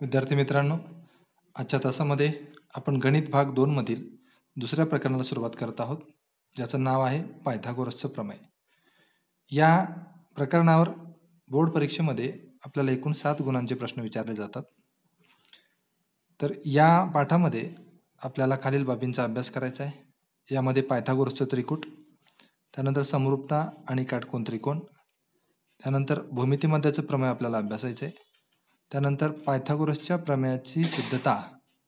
विद्यार्थी मित्रांनो, आजच्या तासामध्ये आपण गणित भाग 2 मधील दुसऱ्या प्रकरणाला सुरुवात करत आहोत, ज्याचं नाव आहे पायथागोरसचं प्रमेय. या प्रकरणावर बोर्ड परीक्षेमध्ये आपल्याला एकूण 7 गुणांचे प्रश्न विचारले जातात. तर या पाठामध्ये आपल्याला खालील बाबींचा अभ्यास करायचा आहे. यामध्ये पायथागोरसचं त्रिकूट, त्यानंतर समरूपता आणि काटकोन त्रिकोण, त्यानंतर भूमितिमध्याचं प्रमेय आपल्याला अभ्यासायचं आहे. त्यानंतर पायथागोरसच्या प्रमेयाची सिद्धता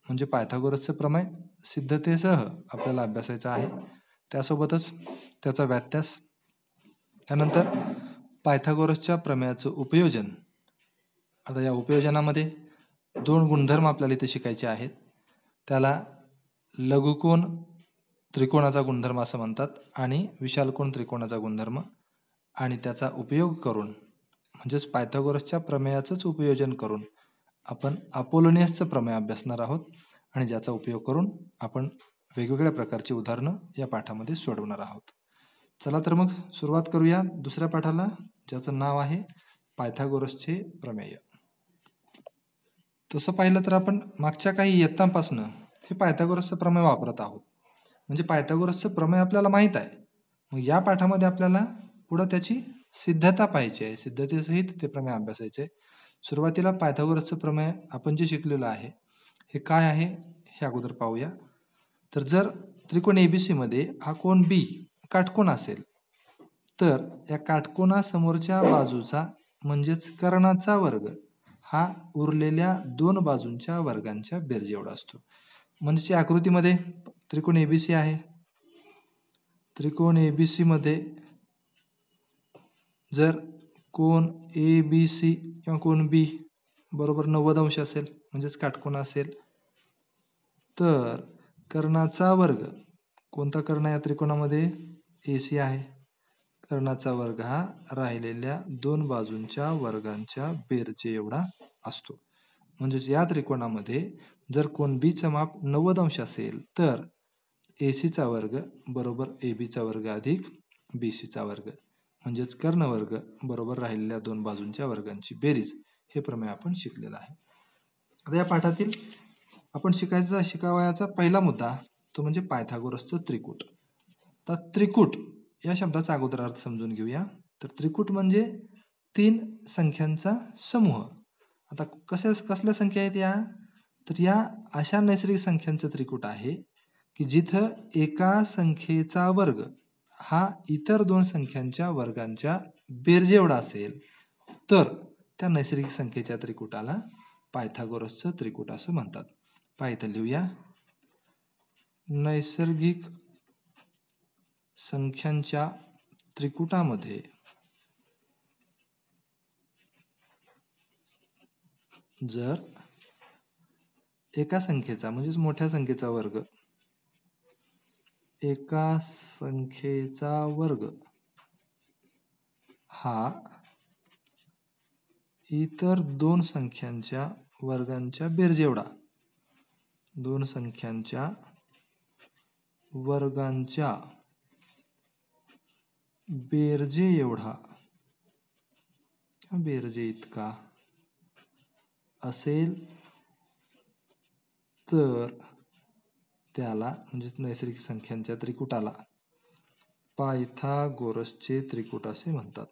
म्हणजे पायथागोरसचं प्रमेय सिद्धतेसह आपल्याला अभ्यासायचं आहे. त्यासोबतच त्याचा व्यात्यास, त्यानंतर पायथागोरसच्या प्रमेयाचं उपयोजन. आता या उपयोजनामध्ये 2 गुणधर्म आपल्याला इथे शिकायचे आहेत. त्याला लघुकोन त्रिकोणाचा गुणधर्म असं म्हणतात आणि विशालकोन त्रिकोणाचा गुणधर्म. आणि त्याचा उपयोग करून म्हणजेच पायथागोरसच्या प्रमेयाचंच उपयोजन करून आपण अपोलोनियसचं प्रमेय अभ्यासणार आहोत आणि ज्याचा उपयोग करून आपण वेगवेगळ्या प्रकारची उदाहरणं या पाठामध्ये सोडवणार आहोत. चला तर मग सुरुवात करूया दुसऱ्या पाठाला, ज्याचं नाव आहे पायथागोरसचे प्रमेय. तसं पाहिलं तर आपण मागच्या काही इयत्तांपासून हे पायथागोरसचं प्रमेय वापरत आहोत. म्हणजे पायथागोरसचं प्रमेय आपल्याला माहीत आहे. मग या पाठामध्ये आपल्याला पुढं त्याची सिद्धता पाहिजे आहे, सिद्धतेसहित ते प्रमेय अभ्यासायचे. सुरुवातीला पायथागोरसचं प्रमेय आपण जे शिकलेलं आहे हे काय आहे हे अगोदर पाहूया. तर जर त्रिकोण एबीसी मध्ये हा कोन बी काटकोन असेल तर या काटकोनासमोरच्या बाजूचा म्हणजेच कर्णाचा वर्ग हा उरलेल्या 2 बाजूंच्या वर्गांच्या बेरजे एवढा असतो. म्हणजे आकृतीमध्ये त्रिकोण एबीसी आहे. त्रिकोण एबीसी मध्ये जर कोन ए बी सी किंवा कोन बी बरोबर 90 अंश असेल म्हणजेच काटकोन असेल तर कर्णाचा वर्ग, कोणता कर्ण या त्रिकोणामध्ये ए सी आहे, कर्णाचा वर्ग हा राहिलेल्या 2 बाजूंच्या वर्गांच्या बेरजे एवढा असतो. म्हणजेच या त्रिकोणामध्ये जर कोन बी चं माप 90 अंश असेल तर AC चा वर्ग बरोबर AB चा वर्ग अधिक BC चा वर्ग म्हणजेच कर्णवर्ग बरोबर राहिलेल्या 2 बाजूंच्या वर्गांची बेरीज हे प्रमेय आपण शिकलेलं आहे. आता या पाठातील आपण शिकावयाचा पहिला मुद्दा तो म्हणजे पायथागोरसचं त्रिकूट. तर त्रिकूट या शब्दाचा अगोदर अर्थ समजून घेऊया. तर त्रिकूट म्हणजे 3 संख्यांचा समूह. आता कसल्या संख्या आहेत या? तर या अशा नैसर्गिक संख्यांचं त्रिकूट आहे की जिथं एका संख्येचा वर्ग हा इतर 2 संख्यांच्या वर्गांच्या बेरजे एवढा असेल तर त्या नैसर्गिक संख्येच्या त्रिकूटाला पायथागोरसचं त्रिकूट असं म्हणतात. इथं लिहूया. नैसर्गिक संख्यांच्या त्रिकूटामध्ये जर एका संख्येचा म्हणजेच मोठ्या संख्येचा वर्ग, एका संख्येचा वर्ग हा इतर 2 संख्यांच्या वर्गांच्या बेरजे एवढा, 2 संख्यांच्या वर्गांच्या बेरजे एवढा बेरजे इतका असेल तर त्याला म्हणजेच नैसर्गिक संख्यांच्या त्रिकूटाला पायथागोरसचे त्रिकूट असे म्हणतात.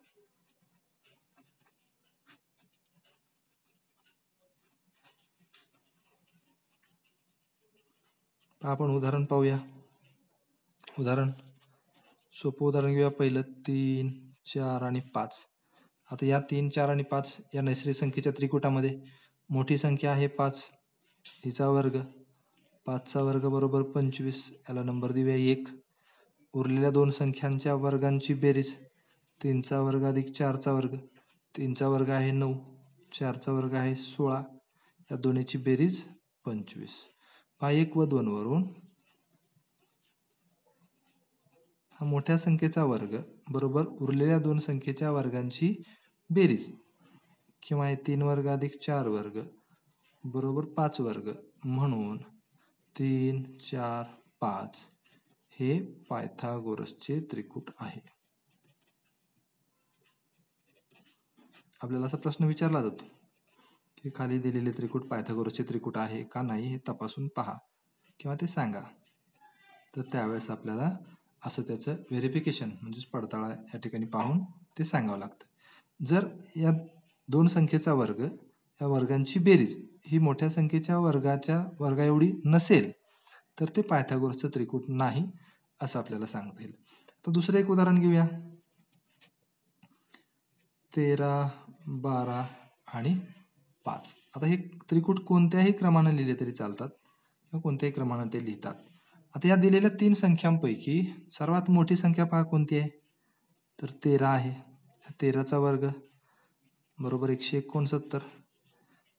आपण उदाहरण पाहूया. उदाहरण सोपं उदाहरण घेऊया. पहिलं 3, 4 आणि 5. आता या 3, 4 आणि 5 या नैसर्गिक संख्येच्या त्रिकूटामध्ये मोठी संख्या आहे 5, हिचा वर्ग, 5 चा वर्ग बरोबर 25, याला नंबर देऊया 1. उरलेल्या 2 संख्यांच्या वर्गांची बेरीज 3 चा वर्ग अधिक 4 चा वर्ग, 3 चा वर्ग आहे 9, 4 चा वर्ग आहे 16, या दोन्हीची बेरीज 25. 1 व 2 वरून हा मोठ्या संख्येचा वर्ग बरोबर उरलेल्या 2 संख्येच्या वर्गांची बेरीज किंवा 3 वर्ग अधिक 4 वर्ग बरोबर 5 वर्ग म्हणून 3, 4, 5 हे पायथागोरसचे त्रिकूट आहे. आपल्याला असा प्रश्न विचारला जातो की खाली दिलेले त्रिकूट पायथागोरसचे त्रिकूट आहे का नाही हे तपासून पहा किंवा ते सांगा. तर त्यावेळेस आपल्याला असं त्याचं व्हेरिफिकेशन म्हणजेच पडताळा या ठिकाणी पाहून ते सांगावं लागतं. जर या दोन संख्येचा वर्ग या वर्गांची बेरीज ही मोठ्या संख्येच्या वर्गा एवढी नसेल तर ते पायथागोरसचं त्रिकूट नाही असं आपल्याला सांगता येईल. तर दुसरं एक उदाहरण घेऊया. 13, 12 आणि 5. आता हे त्रिकूट कोणत्याही क्रमाने लिहिले तरी चालतात किंवा कोणत्याही क्रमाने ते लिहितात. आता या दिलेल्या 3 संख्यांपैकी सर्वात मोठी संख्या पहा कोणती आहे, तर 13 आहे. 13चा वर्ग बरोबर 169.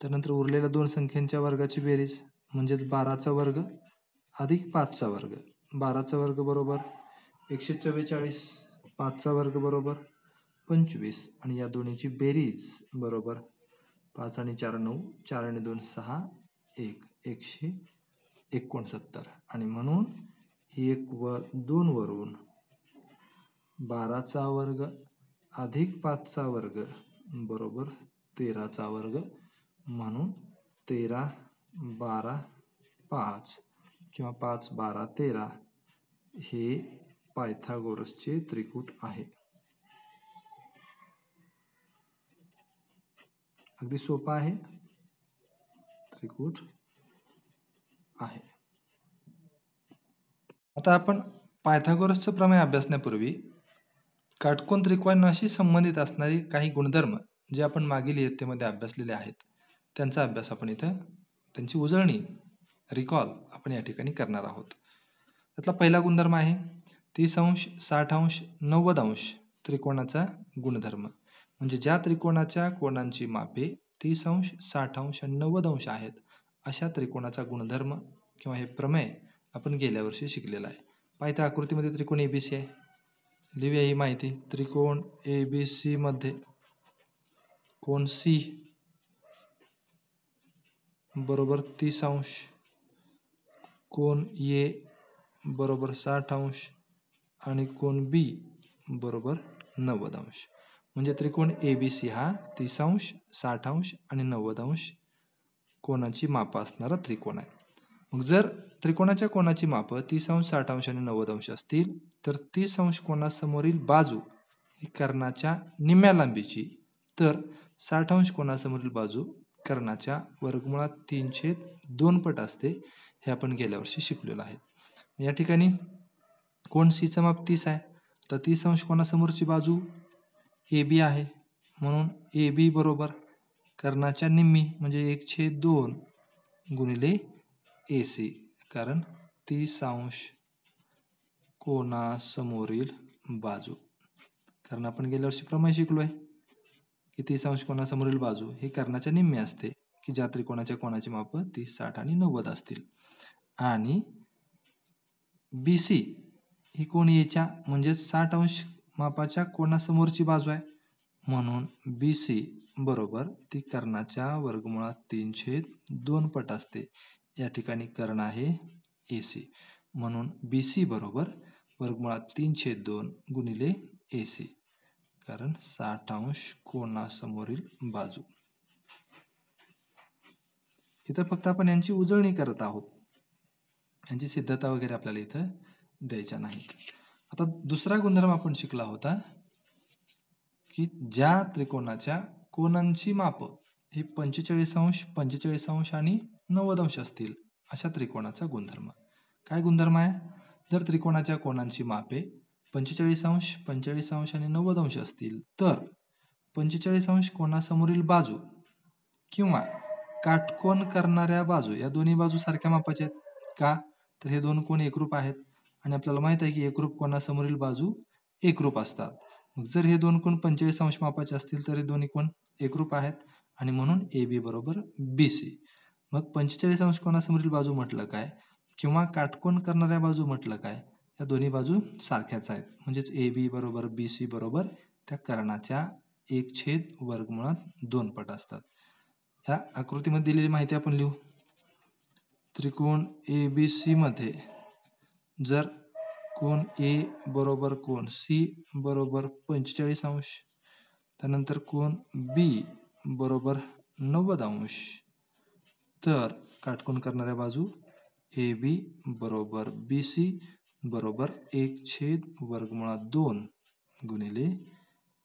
त्यानंतर उरलेल्या 2 संख्यांच्या वर्गाची बेरीज म्हणजेच 12चा वर्ग अधिक 5चा वर्ग. 12चा वर्ग बरोबर 144, 5चा वर्ग बरोबर 25 आणि या दोन्हीची बेरीज बरोबर 5 आणि 4 9, 4 आणि 2 6, 169 आणि म्हणून 1 व 2 वरून 12चा वर्ग अधिक 5चा वर्ग बरोबर 13चा वर्ग म्हणून 13, 12, 5 किंवा 5, 12, 13 हे पायथागोरसचे त्रिकूट आहे. अगदी सोपा आहे, त्रिकूट आहे. आता आपण पायथागोरसचं प्रमेय अभ्यासण्यापूर्वी काटकोन त्रिकोणाशी संबंधित असणारी काही गुणधर्म जे आपण मागील इयत्तेमध्ये अभ्यासलेले आहेत त्यांचा अभ्यास आपण इथं त्यांची उजळणी रिकॉल आपण या ठिकाणी करणार आहोत. त्यातला पहिला गुणधर्म आहे 30 अंश 60 अंश 90 अंश त्रिकोणाचा गुणधर्म. म्हणजे ज्या त्रिकोणाच्या कोनांची मापे 30 अंश 60 अंश आणि 90 अंश आहेत अशा त्रिकोणाचा गुणधर्म किंवा हे प्रमेय आपण गेल्या वर्षी शिकलेला आहे. पाहिजे आकृतीमध्ये त्रिकोण एबीसी आहे. लिहूया ही माहिती. त्रिकोण एबीसी मध्ये कोन सी बरोबर 30 अंश, कोन ए बरोबर 60 अंश आणि कोन बी बरोबर 90 अंश. म्हणजे त्रिकोण एबीसी हा 30 अंश 60 अंश आणि 90 अंश कोनाची माप असणारा त्रिकोण आहे. मग जर त्रिकोणाच्या कोनाची माप 30 अंश 60 अंश आणि 90 अंश असतील तर 30 अंश कोनासमोरील बाजू ही कर्णाच्या निम्म्या लांबीची, तर 60 अंश कोनासमोरील बाजू कर्णाच्या वर्गमुळात 3/2 पट असते. हे आपण गेल्या वर्षी शिकलेलो आहे. या ठिकाणी कोन सीचं माप 30 आहे, तर 30 अंश कोनासमोरची बाजू ए बी आहे म्हणून ए बी बरोबर कर्णाच्या निम्मी म्हणजे 1/2 गुणिले ए सी, कारण 30 अंश कोनासमोरील बाजू. कारण आपण गेल्या वर्षी प्रमेय शिकलोय की 30 अंश कोनासमोरील बाजू ही कर्णाच्या निम्मी असते की ज्या त्रिकोणाच्या कोनाची माप 30, 60 आणि 90 असतील. आणि बी सी ही कोन एच्या म्हणजे 60 अंश मापाच्या कोनासमोरची बाजू आहे म्हणून बी सी बरोबर ती कर्णाच्या वर्गमुळात 3/2 पट असते. या ठिकाणी कर्ण आहे ए सी म्हणून बी सी बरोबर वर्गमुळात 3/2 गुणिले ए सी, कारण 60 अंश कोनासमोरील बाजू. इथं फक्त आपण यांची उजळणी करत आहोत, यांची सिद्धता वगैरे आपल्याला इथं द्यायच्या नाहीत. आता दुसरा गुणधर्म आपण शिकला होता की ज्या त्रिकोणाच्या कोनांची माप ही 45 अंश 45 अंश आणि 90 अंश असतील अशा त्रिकोणाचा गुणधर्म. काय गुणधर्म आहे? जर त्रिकोणाच्या कोनांची मापे 45 अंश 45 अंश आणि 90 अंश असतील तर 45 अंश कोनासमोरील बाजू किंवा काटकोन करणाऱ्या बाजू या दोन्ही बाजू सारख्या मापाच्या आहेत. का? तर हे दोन कोन एकरूप आहेत आणि आपल्याला माहित आहे की एकरूप कोनासमोरील बाजू एकरूप असतात. मग जर हे दोन कोन 45 अंश मापाचे असतील तर हे दोन्ही कोन एकरूप आहेत आणि म्हणून ए बी बरोबर बी सी. मग 45 अंश कोनासमोरील बाजू म्हटलं काय किंवा काटकोन करणाऱ्या बाजू म्हटलं काय, या दोन्ही बाजू सारख्याच आहेत. म्हणजेच ए बी बरोबर बी सी बरोबर त्या कर्णाच्या 1/2 पट असतात. ह्या आकृतीमध्ये दिलेली माहिती आपण लिहू. त्रिकोण ए बी सी मध्ये जर कोन ए बरोबर कोन सी बरोबर 45 अंश, त्यानंतर कोन बी बरोबर 90°, तर काटकोन करणाऱ्या बाजू AB बरोबर BC बरोबर 1/√2 गुणिले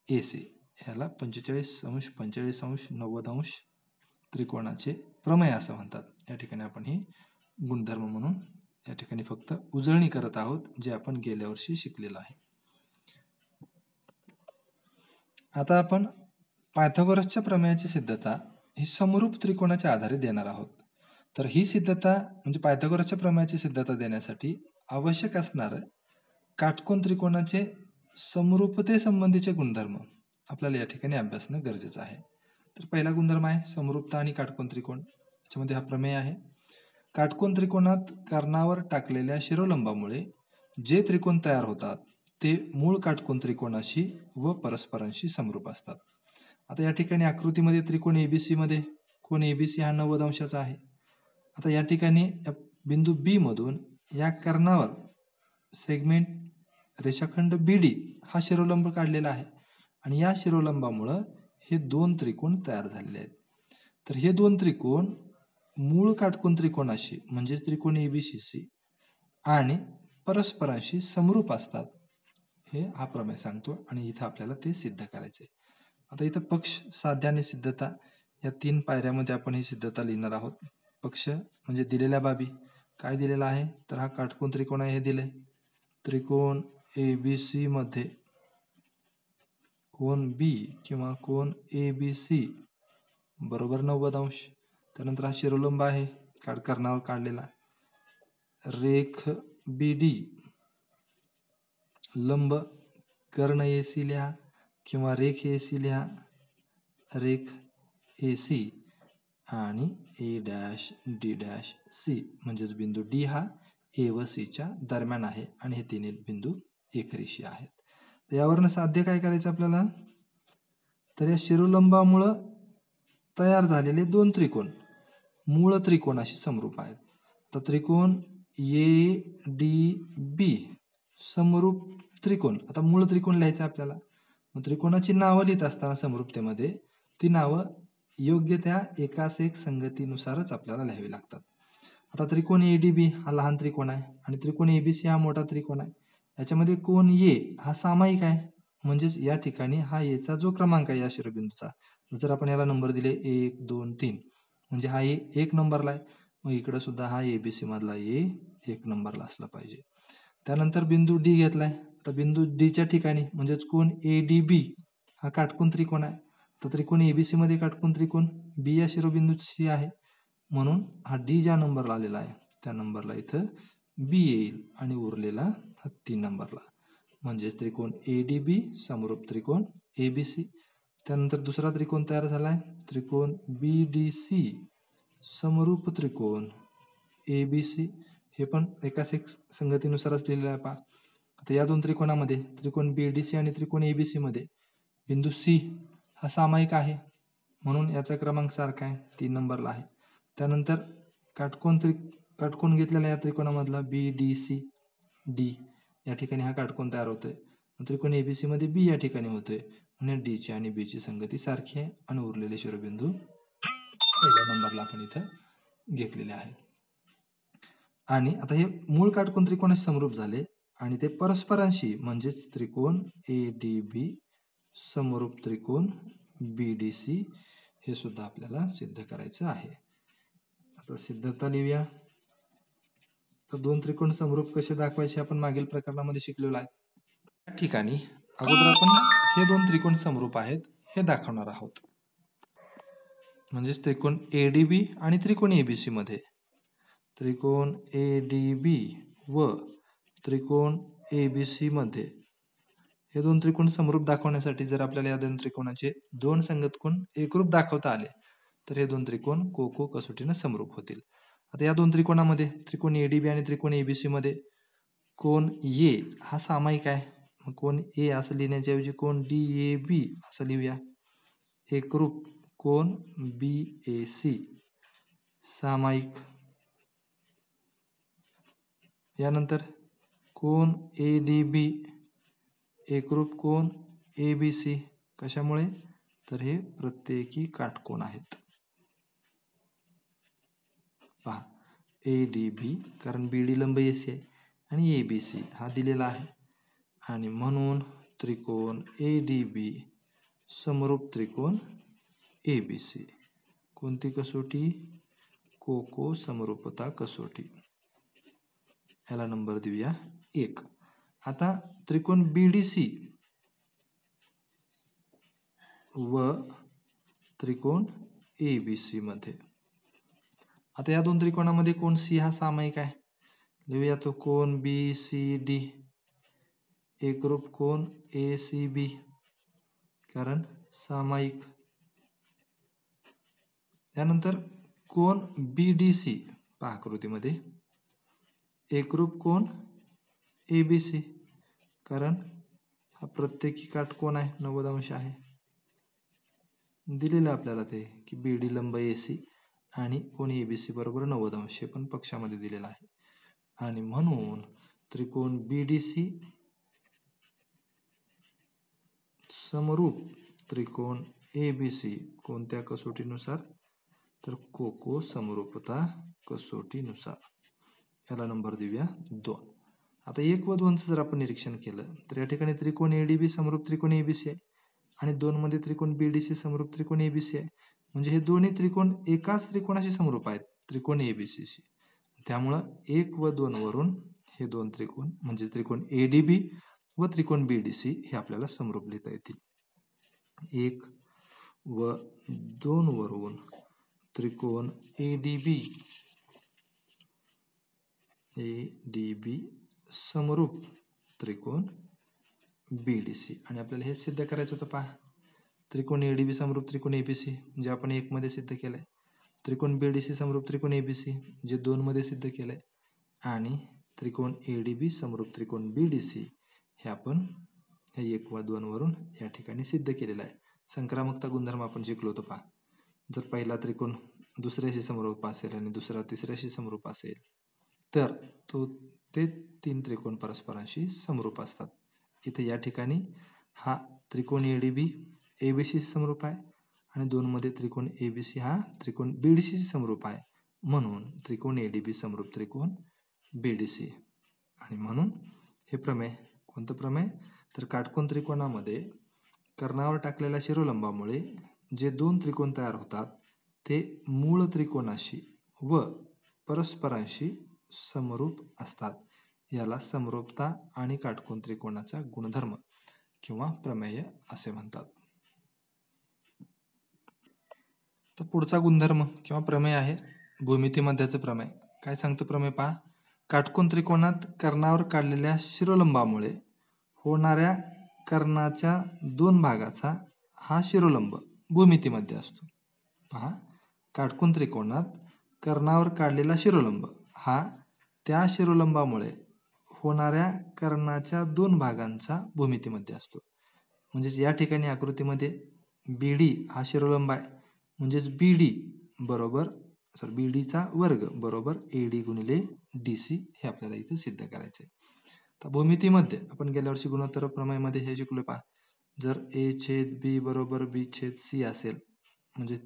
AC. ह्याला 45° 45° 90° त्रिकोणाचे प्रमेय असं म्हणतात. या ठिकाणी आपण ही गुणधर्म म्हणून या ठिकाणी फक्त उजळणी करत आहोत, जे आपण गेल्या वर्षी शिकलेलं आहे. आता आपण पायथागोरसच्या प्रमेयाची सिद्धता ही समरूप त्रिकोणाच्या आधारे देणार आहोत. तर ही सिद्धता म्हणजे पायथागोरसच्या प्रमेयाची सिद्धता देण्यासाठी आवश्यक असणार काटकोन त्रिकोणाचे समरूपते संबंधीचे गुणधर्म आपल्याला या ठिकाणी अभ्यासणं गरजेचं आहे. तर पहिला गुणधर्म आहे समरूपता आणि काटकोन त्रिकोण. याच्यामध्ये हा प्रमेय आहे. काटकोन त्रिकोणात कर्णावर टाकलेल्या शिरोलंबामुळे जे त्रिकोण तयार होतात ते मूळ काटकोन त्रिकोणाशी व परस्परांशी समरूप असतात. आता या ठिकाणी आकृतीमध्ये त्रिकोण एबीसी मध्ये कोण एबीसी हा 90° आहे. आता या ठिकाणी बिंदू बी मधून या कर्णावर सेगमेंट रेषाखंड बीडी हा शिरोलंब काढलेला आहे आणि या शिरोलंबामुळे हे दोन त्रिकोण तयार झालेले आहेत. तर हे दोन त्रिकोण मूळ काटकोन त्रिकोणाशी म्हणजे त्रिकोण एबीसीसी आणि परस्परांशी समरूप असतात, हे हा प्रमेय सांगतो आणि इथं आपल्याला ते सिद्ध करायचे. आता इथं पक्ष, साध्य आणि सिद्धता या 3 पायऱ्यामध्ये आपण ही सिद्धता लिहिणार आहोत. पक्ष म्हणजे दिलेल्या बाबी. काय दिलेला आहे तर हा काटकोन त्रिकोण आहे हे दिले. त्रिकोण एबीसी मध्ये कोन बी किंवा कोन एबीसी बरोबर 90°. त्यानंतर हा शिरोलंब आहे कर्णावर काढलेला. रेख बीडी लंब कर्ण एसी लिहा किंवा रेख एसी लिहा, रेख एसी आणि A dash D dash C म्हणजेच बिंदू डी हा ए व सी च्या दरम्यान आहे आणि हे तिन्ही बिंदू एकरेषीय आहेत. तर यावरनं साध्य काय करायचं आपल्याला तर या शिरोलंबामुळे तयार झालेले दोन त्रिकोण मूळ त्रिकोणाशी समरूप आहेत. तर त्रिकोण ए डी बी समरूप त्रिकोण. आता मूळ त्रिकोण लिहायचं आपल्याला. मग त्रिकोणाची नावं लिहित असताना समरूपतेमध्ये ती नावं योग्य त्या एकास एक संगतीनुसारच आपल्याला लिहावी लागतात. आता त्रिकोण एडीबी हा लहान त्रिकोण आहे आणि त्रिकोण एबीसी हा मोठा त्रिकोण आहे. याच्यामध्ये कोण ए हा सामायिक आहे, म्हणजेच या ठिकाणी हा एचा जो क्रमांक आहे या शिरोबिंदूचा, जर आपण याला नंबर दिले 1 2 3 म्हणजे हा ए 1 नंबरला आहे. मग इकडे सुद्धा हा एबीसी मधला ए 1 नंबरला असला पाहिजे. त्यानंतर बिंदू डी घेतलाय. तर बिंदू डीच्या ठिकाणी म्हणजेच कोण एडीबी हा काटकोन त्रिकोण आहे. तर त्रिकोण एबीसी मध्ये काटकोन त्रिकोण बी या शिरोबिंदूची आहे, म्हणून हा डी ज्या नंबरला आलेला आहे त्या नंबरला इथं बी येईल आणि उरलेला हा 3 नंबरला, म्हणजेच त्रिकोण एडीबी समरूप त्रिकोण एबीसी. त्यानंतर दुसरा त्रिकोण तयार झालाय त्रिकोण बीडीसी समरूप त्रिकोण एबीसी. हे पण एकाच एक संगतीनुसारच लिहिलेलं आहे पहा. आता या दोन त्रिकोणामध्ये त्रिकोण बीडीसी आणि त्रिकोण एबीसी मध्ये बिंदू सी हा सामायिक आहे, म्हणून याचा क्रमांक सारखा आहे 3 नंबरला आहे. त्यानंतर काटकोन घेतलेला या त्रिकोणामधला बीडीसी डी या ठिकाणी हा काटकोन तयार होतोय. त्रिकोण एबीसी मध्ये बी या ठिकाणी होतोय, म्हणजे डी ची आणि बी ची संगती सारखी आहे आणि उरलेले शिरोबिंदू पहिल्या नंबरला आपण इथं घेतलेले आहे. आणि आता हे मूळ काटकोन त्रिकोणाशी समरूप झाले आणि ते परस्परांशी म्हणजेच त्रिकोण एडीबी समरूप त्रिकोण बीडीसी हे सुद्धा आपल्याला सिद्ध करायचं आहे. आता सिद्धता लिहूया. तर दोन त्रिकोण समरूप कसे दाखवायचे आपण मागील प्रकरणामध्ये शिकलेलो आहे. या ठिकाणी अगोदर आपण हे दोन त्रिकोण समरूप आहेत हे दाखवणार आहोत. म्हणजेच त्रिकोण एडीबी आणि त्रिकोण एबीसी मध्ये त्रिकोण एडीबी व त्रिकोण एबीसी मध्ये हे दोन त्रिकोण समरूप दाखवण्यासाठी जर आपल्याला या दोन त्रिकोणाचे दोन संगतकोन एकरूप दाखवता आले तर हे दोन त्रिकोण को कसोटीने समरूप होतील. आता या दोन त्रिकोणामध्ये त्रिकोण एडीबी आणि त्रिकोण एबीसी मध्ये कोण ए हा सामायिक आहे. मग कोण ए असं लिहिण्याच्या ऐवजी कोण डी ए बी असं लिहूया. एकरूप कोण बी ए सी सामायिक. यानंतर कोण एडीबी एकरूप कोण एबीसी. कशामुळे तर हे प्रत्येकी काटकोन आहेत. पहा ए डी बी, कारण बी डी लंब ए सी आहे आणि ए बी सी हा दिलेला आहे, आणि म्हणून त्रिकोण ए डी बी समरूप त्रिकोण ए बी सी. कोणती कसोटी? कोको समरूपता कसोटी. ह्याला नंबर देऊया 1. आता त्रिकोण बी डी सी व त्रिकोण ए बी सी मध्ये, आता या दोन त्रिकोणामध्ये कोण सी हा सामायिक आहे, लिहूया तो कोण बी सी डी एकरूप कोण ए सी बी, कारण सामायिक. त्यानंतर कोण बी डी सी पहा आकृतीमध्ये एकरूप कोण ए बी सी, कारण हा प्रत्येकी काटकोन आहे, 90 अंश आहे. दिलेलं आपल्याला ते की बी डी लंब ए सी आणि कोण ए बी सी बरोबर 90 अंश, हे पण पक्षामध्ये दिलेलं आहे. आणि म्हणून त्रिकोण बी डी सी समरूप त्रिकोण ए बी सी कोणत्या कसोटीनुसार? तर कोको समरूपता कसोटीनुसार. याला नंबर देऊया 2. आता 1 व 2चं जर आपण निरीक्षण केलं तर या ठिकाणी त्रिकोण ए डी बी समरूप त्रिकोण ए बी सी आहे आणि 2 मध्ये त्रिकोण बी डी सी समरूप त्रिकोण ए बी सी आहे. म्हणजे हे दोन्ही त्रिकोण एकाच त्रिकोणाशी समरूप आहेत, त्रिकोण ए बी सी शी. त्यामुळं 1 व 2 वरून हे दोन त्रिकोण म्हणजे त्रिकोण ए डी बी व त्रिकोण बी डी सी हे आपल्याला समरूप लिहिता येतील. 1 व 2 वरून त्रिकोण ए डी बी समरूप त्रिकोण बी डी सी. आणि आपल्याला हे सिद्ध करायचं होतं पहा, त्रिकोण ए डी बी समरूप त्रिकोण ए बी सी जे आपण 1 मध्ये सिद्ध केलंय, त्रिकोण बी डी सी समरूप त्रिकोण ए बी सी जे 2 मध्ये सिद्ध केलंय, आणि त्रिकोण ए डी बी समरूप त्रिकोण बी डी सी हे आपण हे 1 व 2 वरून या ठिकाणी सिद्ध केलेलं आहे. संक्रामकता गुणधर्म आपण शिकलो होतो पहा, जर पहिला त्रिकोण दुसऱ्याशी समरूप असेल आणि दुसरा तिसऱ्याशी समरूप असेल तर ते 3 त्रिकोण परस्परांशी समरूप असतात. इथे या ठिकाणी हा त्रिकोण A D B A B C समरूप आहे आणि 2 मध्ये त्रिकोण ए बी सी हा त्रिकोण बी डी सी समरूप आहे, म्हणून त्रिकोण ए डी बी समरूप त्रिकोण बी डी सी. आणि म्हणून हे प्रमेय कोणतं प्रमेय? तर काटकोन त्रिकोणामध्ये कर्णावर टाकलेल्या शिरोलंबामुळे जे 2 त्रिकोण तयार होतात ते मूळ त्रिकोणाशी व परस्परांशी समरूप असतात. याला समरूपता आणि काटकोन त्रिकोणाचा गुणधर्म किंवा प्रमेय असे म्हणतात. तर पुढचा गुणधर्म किंवा प्रमेय आहे भूमिती मध्याचं प्रमेय. काय सांगतं प्रमेय पहा, काटकोन त्रिकोणात कर्णावर काढलेल्या शिरोलंबामुळे होणाऱ्या कर्णाच्या 2 भागाचा हा शिरोलंब भूमितीमध्ये असतो. पहा, काटकोन त्रिकोणात कर्णावर काढलेला शिरोलंब हा त्या शिरोलंबामुळे होणाऱ्या कर्णाच्या 2 भागांचा भूमितीमध्ये असतो. म्हणजेच या ठिकाणी आकृतीमध्ये बी डी हा शिरोलंब आहे, म्हणजेच बी डी बरोबर बी डीचा वर्ग बरोबर ए डी गुणिले डी सी हे आपल्याला इथे सिद्ध करायचं आहे. तर भूमितीमध्ये आपण गेल्या वर्षी गुणोत्तर प्रमेयमध्ये हे शिकलो पहा, जर ए छेद बी बरोबर बी छेद सी असेल म्हणजे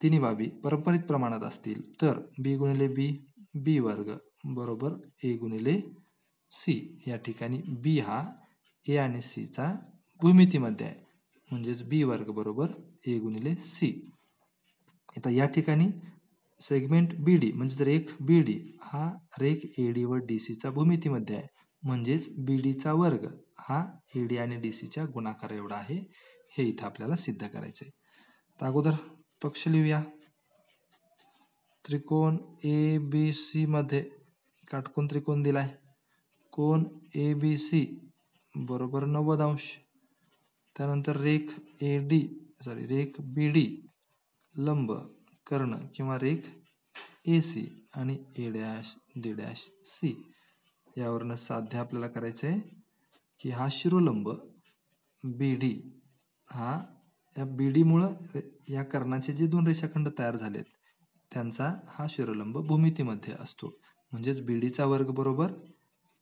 तिन्ही बाबी परस्परित प्रमाणात असतील तर बी गुणिले बी वर्ग बरोबर ए गुणिले सी. या ठिकाणी बी हा ए आणि सी चा भूमितीमध्ये आहे, म्हणजेच बी वर्ग बरोबर ए गुणिले सी. आता या ठिकाणी सेगमेंट बी डी म्हणजे रेख बी डी हा रेख ए डी व डी सीचा भूमितीमध्ये आहे, म्हणजेच बी डीचा वर्ग हा ए डी आणि डी सीच्या गुणाकार एवढा आहे, हे इथं आपल्याला सिद्ध करायचं आहे. तर अगोदर पक्ष लिहूया. त्रिकोण ए बी सी मध्ये काटकोन त्रिकोण दिलाय, कोण ए बी सी बरोबर 90 अंश. त्यानंतर रेख बी डी लंब कर्ण किंवा रेख ए सी आणि A dash D dash C. यावरनं साध्य आपल्याला करायचं आहे की हा शिरोलंब बी डी हा या बी डीमुळं या कर्णाचे जे 2 रेषाखंड तयार झालेत त्यांचा हा शिरोलंब भूमितीमध्ये असतो, म्हणजेच बी डीचा वर्ग बरोबर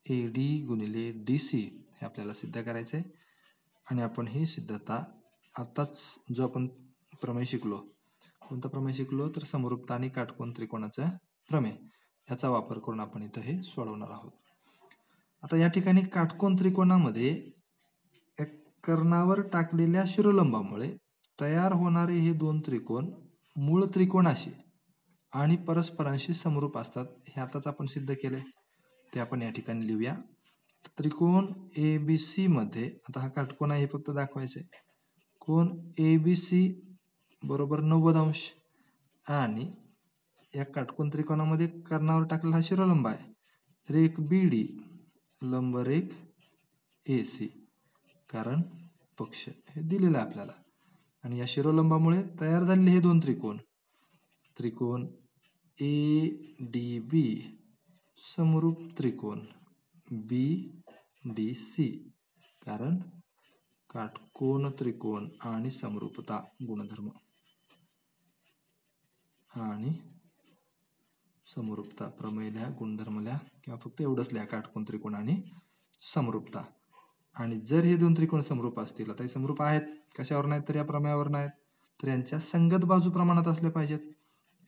ए डी गुणिले डी सी हे आपल्याला सिद्ध करायचं आहे. आणि आपण ही सिद्धता आताच जो आपण प्रमेय शिकलो कोणता प्रमेय शिकलो तर समरूपता आणि काटकोन त्रिकोणाचा प्रमेय याचा वापर करून आपण इथं हे सोडवणार आहोत. आता या ठिकाणी काटकोन त्रिकोणामध्ये कर्णावर टाकलेल्या शिरोलंबामुळे तयार होणारे हे दोन त्रिकोण मूळ त्रिकोणाशी आणि परस्परांशी समरूप असतात. हे आताच आपण सिद्ध केले, ते आपण या ठिकाणी लिहूया. त्रिकोण ABC मध्ये, आता हा काटकोन आहे हे फक्त दाखवायचे, कोण ABC बरोबर 90 अंश आणि या काटकोन त्रिकोणामध्ये कर्णावर टाकलेला हा शिरोलंब आहे, रेख BD लंबरेख AC, कारण पक्ष हे दिलेलं आहे आपल्याला. आणि या शिरोलंबामुळे तयार झालेले हे दोन त्रिकोण ADB समरूप त्रिकोण BDC, कारण काटकोन त्रिकोण आणि समरूपता गुणधर्म आणि समरूपता प्रमेय लिहा, गुणधर्म लिहा, किंवा फक्त एवढंच लिहा, काटकोन त्रिकोण आणि समरूपता. आणि जर हे दोन त्रिकोण समरूप असतील, आता हे समरूप आहेत कशावर नाहीत तर या प्रमेयावर नाहीत, तर यांच्या संगत बाजू प्रमाणात असल्या पाहिजेत.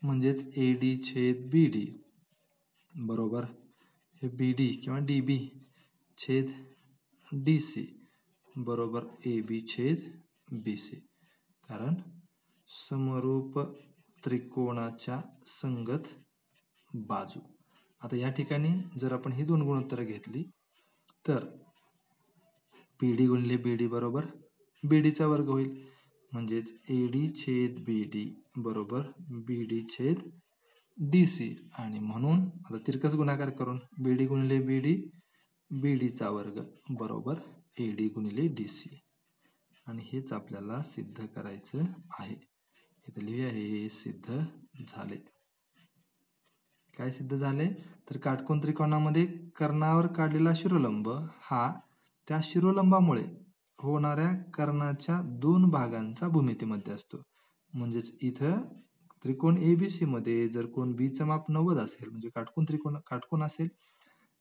म्हणजेच AD छेद BD बरोबर हे BD किंवा DB छेद DC बरोबर AB छेद BC, कारण समरूप त्रिकोणाच्या संगत बाजू. आता या ठिकाणी जर आपण ही दोन गुणोत्तरं घेतली तर PD गुणिले BD बरोबर BD चा वर्ग होईल, म्हणजेच AD छेद BD बरोबर BD छेद DC, आणि म्हणून आता तिरकस गुणाकार करून BD गुणिले BD BD चा वर्ग बरोबर AD गुणिले DC, आणि हेच आपल्याला सिद्ध करायचं आहे. इथे लिहूया, हे सिद्ध झाले. काय सिद्ध झाले तर काटकोन त्रिकोणामध्ये कर्णावर काढलेला शिरोलंब हा त्या शिरोलंबामुळे होणाऱ्या कर्णाच्या दोन भागांचा भूमितीमध्ये असतो. म्हणजेच इथं त्रिकोण ABC मध्ये जर कोण B चं माप 90 असेल, म्हणजे काटकोन असेल,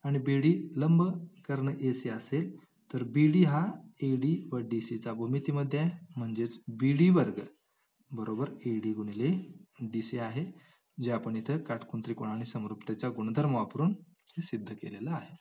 आणि BD लंब कर्ण AC असेल, तर BD हा AD व DC चा भूमितीमध्ये आहे, म्हणजेच BD वर्ग बरोबर AD गुणिले DC आहे, जे आपण इथं काटकोन त्रिकोण आणि समरूपतेचा गुणधर्म वापरून हे सिद्ध केलेलं आहे.